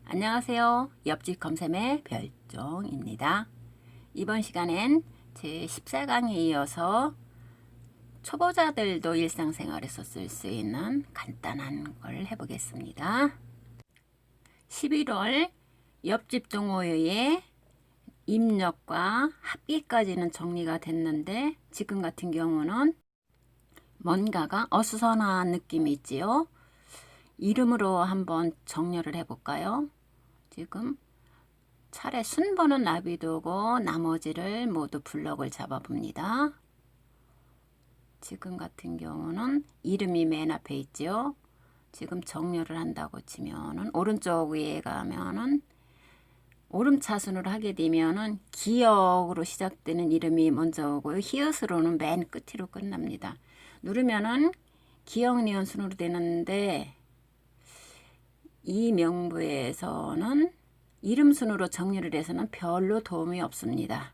안녕하세요. 옆집 검샘의 별종입니다. 이번 시간엔 제 14강에 이어서 초보자들도 일상생활에서 쓸 수 있는 간단한 걸 해보겠습니다. 11월 옆집 동호회의 입력과 합기까지는 정리가 됐는데 지금 같은 경우는 뭔가가 어수선한 느낌이 있지요. 이름으로 한번 정렬을 해볼까요? 지금 차례 순번은 놔두고 나머지를 모두 블럭을 잡아봅니다. 지금 같은 경우는 이름이 맨 앞에 있죠. 지금 정렬을 한다고 치면은 오른쪽 위에 가면은 오름차순으로 하게 되면은 기역으로 시작되는 이름이 먼저 오고요. 히읗으로는 맨 끝으로 끝납니다. 누르면은 기역 니은 순으로 되는데 이 명부에서는 이름 순으로 정리를 해서는 별로 도움이 없습니다.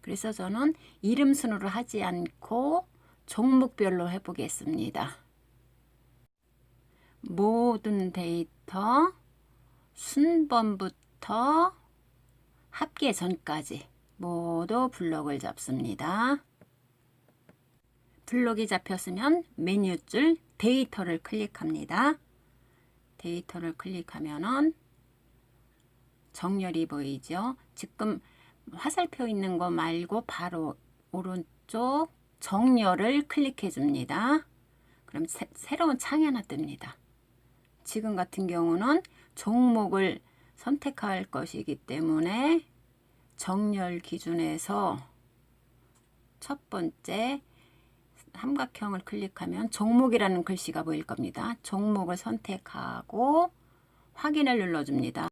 그래서 저는 이름 순으로 하지 않고 종목별로 해보겠습니다. 모든 데이터 순번부터 합계 전까지 모두 블록을 잡습니다. 블록이 잡혔으면 메뉴줄 데이터를 클릭합니다. 데이터를 클릭하면은 정렬이 보이죠. 지금 화살표 있는 거 말고 바로 오른쪽 정렬을 클릭해 줍니다. 그럼 새로운 창이 하나 뜹니다. 지금 같은 경우는 종목을 선택할 것이기 때문에 정렬 기준에서 첫 번째 삼각형을 클릭하면 종목이라는 글씨가 보일 겁니다. 종목을 선택하고 확인을 눌러줍니다.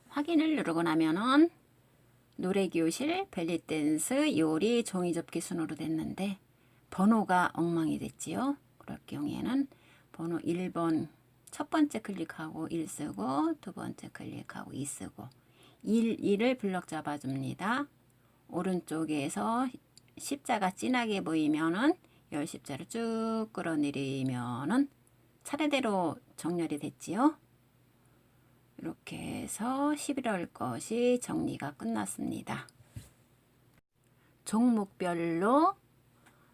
확인을 누르고 나면은 노래교실, 벨리댄스, 요리, 종이접기 순으로 됐는데 번호가 엉망이 됐지요. 그럴 경우에는 번호 1번 첫 번째 클릭하고 1 쓰고 두 번째 클릭하고 2 쓰고 1을 블럭 잡아줍니다. 오른쪽에서 십자가 진하게 보이면은 열 십자를 쭉 끌어내리면은 차례대로 정렬이 됐지요. 이렇게 해서 11월 것이 정리가 끝났습니다. 종목별로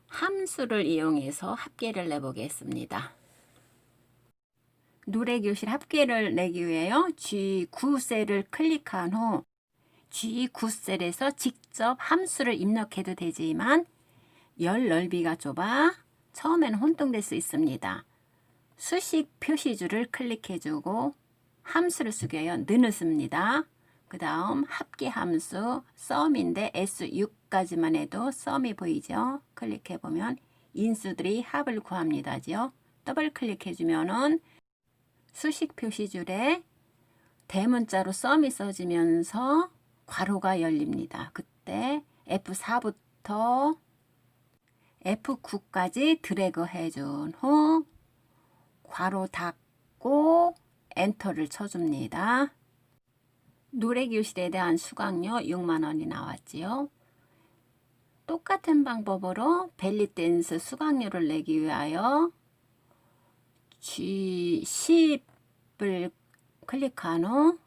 함수를 이용해서 합계를 내보겠습니다. 노래교실 합계를 내기 위해요. G9셀을 클릭한 후 G9셀에서 직접 함수를 입력해도 되지만 열 넓이가 좁아 처음에는 혼동될 수 있습니다. 수식 표시줄을 클릭해주고 함수를 쓰고요. 는을 씁니다. 그 다음 합계 함수 썸인데 S6까지만 해도 썸이 보이죠. 클릭해보면 인수들이 합을 구합니다죠. 더블 클릭해주면은 수식 표시줄에 대문자로 썸이 써지면서 괄호가 열립니다. 그때 F4부터 F9까지 드래그 해준 후 괄호 닫고 엔터를 쳐줍니다. 노래교실에 대한 수강료 6만원이 나왔지요. 똑같은 방법으로 벨리댄스 수강료를 내기 위하여 G10을 클릭한 후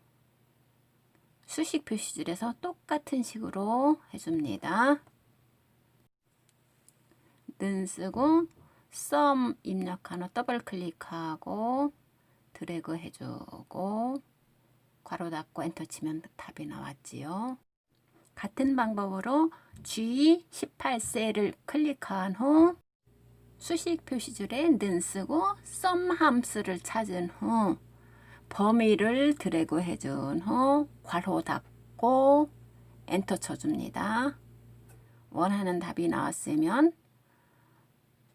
수식 표시줄에서 똑같은 식으로 해줍니다. 는 쓰고 썸 입력한 후 더블 클릭하고 드래그 해주고 괄호 닫고 엔터 치면 답이 나왔지요. 같은 방법으로 G18셀을 클릭한 후 수식 표시줄에 는 쓰고 썸 함수를 찾은 후 범위를 드래그 해준 후 괄호 닫고 엔터 쳐줍니다. 원하는 답이 나왔으면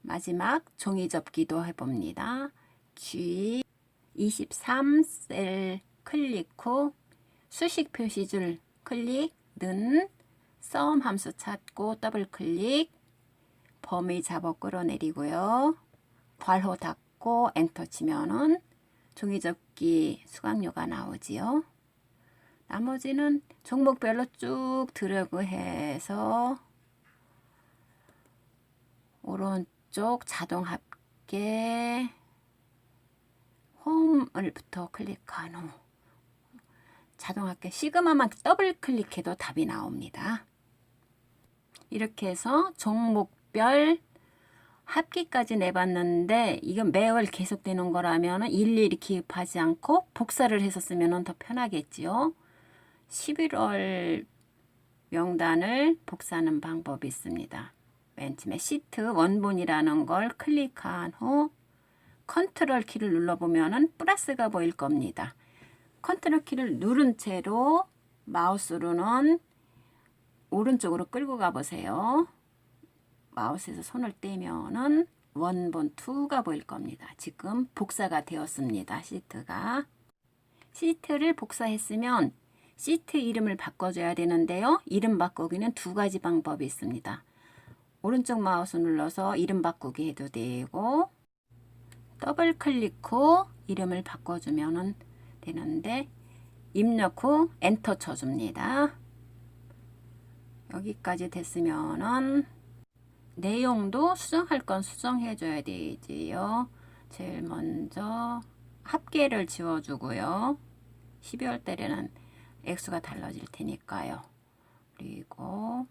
마지막 종이접기도 해봅니다. G23셀 클릭 후 수식 표시줄 클릭, 는, 썸 함수 찾고 더블 클릭, 범위 잡아 끌어내리고요. 괄호 닫고 엔터 치면은 종이접기 수강료가 나오지요. 나머지는 종목별로 쭉 드래그 해서 오른쪽 오른쪽 자동 합계 홈을부터 클릭한 후 자동 합계 시그마만 더블 클릭해도 답이 나옵니다. 이렇게 해서 종목별 합계까지 내봤는데 이건 매월 계속되는 거라면 일일이 기입하지 않고 복사를 해서 쓰면 더 편하겠지요. 11월 명단을 복사하는 방법이 있습니다. 맨 처음에 시트 원본이라는 걸 클릭한 후 컨트롤 키를 눌러보면 플러스가 보일 겁니다. 컨트롤 키를 누른 채로 마우스로는 오른쪽으로 끌고 가보세요. 마우스에서 손을 떼면은 원본 2가 보일 겁니다. 지금 복사가 되었습니다. 시트가. 시트를 복사했으면 시트 이름을 바꿔줘야 되는데요. 이름 바꾸기는 두 가지 방법이 있습니다. 오른쪽 마우스 눌러서 이름 바꾸기 해도 되고 더블 클릭 후 이름을 바꿔주면 되는데 입력 후 엔터 쳐줍니다. 여기까지 됐으면은 내용도 수정할 건 수정해 줘야 되지요. 제일 먼저 합계를 지워주고요. 12월 달에는 액수가 달라질 테니까요. 그리고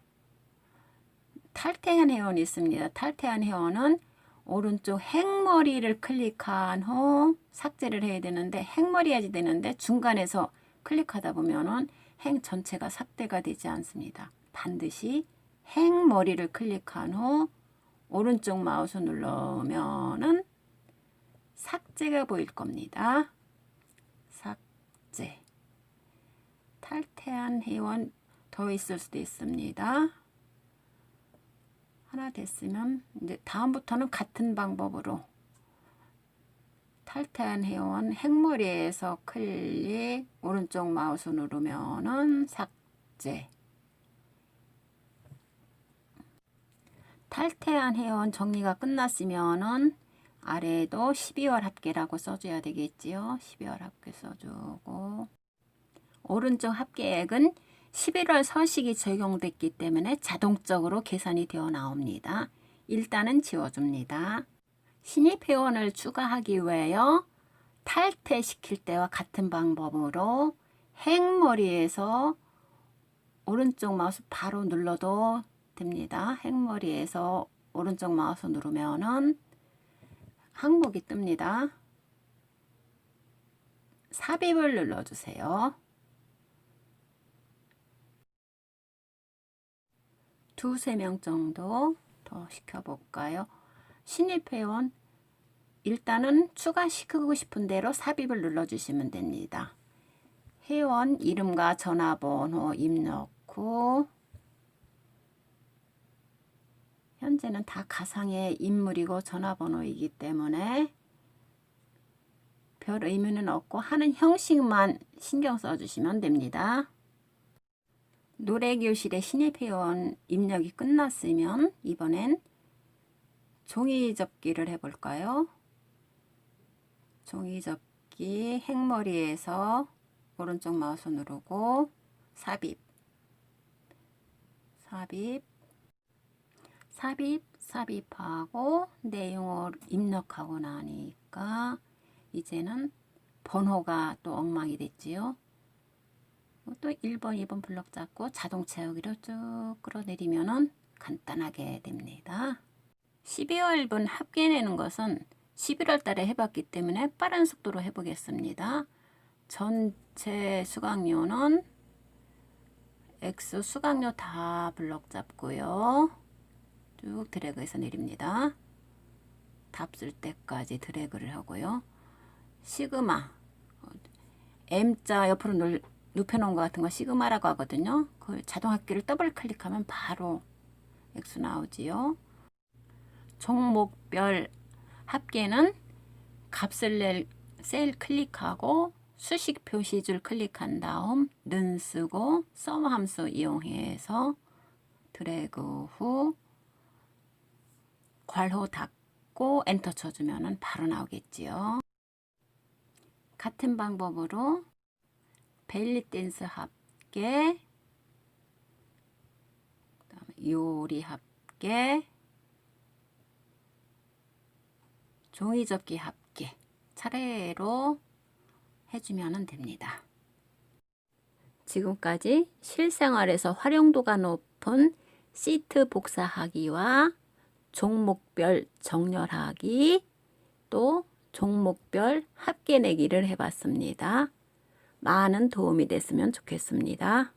탈퇴한 회원이 있습니다. 탈퇴한 회원은 오른쪽 행머리를 클릭한 후 삭제를 해야 되는데 행머리 해야지 되는데 중간에서 클릭하다 보면은 행 전체가 삭제가 되지 않습니다. 반드시 행머리를 클릭한 후 오른쪽 마우스 누르면은 삭제가 보일 겁니다. 삭제. 탈퇴한 회원 더 있을 수도 있습니다. 하나 됐으면 이제 다음부터는 같은 방법으로 탈퇴한 회원 행머리에서 클릭 오른쪽 마우스 누르면은 삭제. 탈퇴한 회원 정리가 끝났으면은 아래에도 12월 합계라고 써줘야 되겠지요. 12월 합계 써주고 오른쪽 합계액은 11월 서식이 적용됐기 때문에 자동적으로 계산이 되어 나옵니다. 일단은 지워줍니다. 신입 회원을 추가하기 위하여 탈퇴시킬 때와 같은 방법으로 행머리에서 오른쪽 마우스 바로 눌러도 됩니다. 행머리에서 오른쪽 마우스 누르면은 항목이 뜹니다. 삽입을 눌러주세요. 두세 명 정도 더 시켜볼까요? 신입 회원 일단은 추가시키고 싶은 대로 삽입을 눌러주시면 됩니다. 회원 이름과 전화번호 입력 후 현재는 다 가상의 인물이고 전화번호이기 때문에 별 의미는 없고 하는 형식만 신경 써주시면 됩니다. 노래교실의 신입회원 입력이 끝났으면 이번엔 종이 접기를 해볼까요? 종이 접기 행머리에서 오른쪽 마우스 누르고 삽입하고 내용을 입력하고 나니까 이제는 번호가 또 엉망이 됐지요. 또 1번, 2번 블럭 잡고 자동 채우기로 쭉 끌어내리면 간단하게 됩니다. 12월분 합계내는 것은 11월 달에 해봤기 때문에 빠른 속도로 해보겠습니다. 전체 수강료는 X 수강료 다 블럭 잡고요. 쭉 드래그해서 내립니다. 답 쓸 때까지 드래그를 하고요. 시그마 M자 옆으로 눕혀놓은 것 같은 거 시그마라고 하거든요. 그 자동 합계를 더블 클릭하면 바로 X 나오지요. 종목별 합계는 값을 낼 셀 클릭하고 수식 표시줄 클릭한 다음 는 쓰고 썸 함수 이용해서 드래그 후 괄호 닫고 엔터 쳐주면 바로 나오겠지요. 같은 방법으로 벨리 댄스 합계, 그다음에 요리 합계, 종이접기 합계 차례로 해주면 됩니다. 지금까지 실생활에서 활용도가 높은 시트 복사하기와 종목별 정렬하기, 또 종목별 합계 내기를 해봤습니다. 많은 도움이 됐으면 좋겠습니다.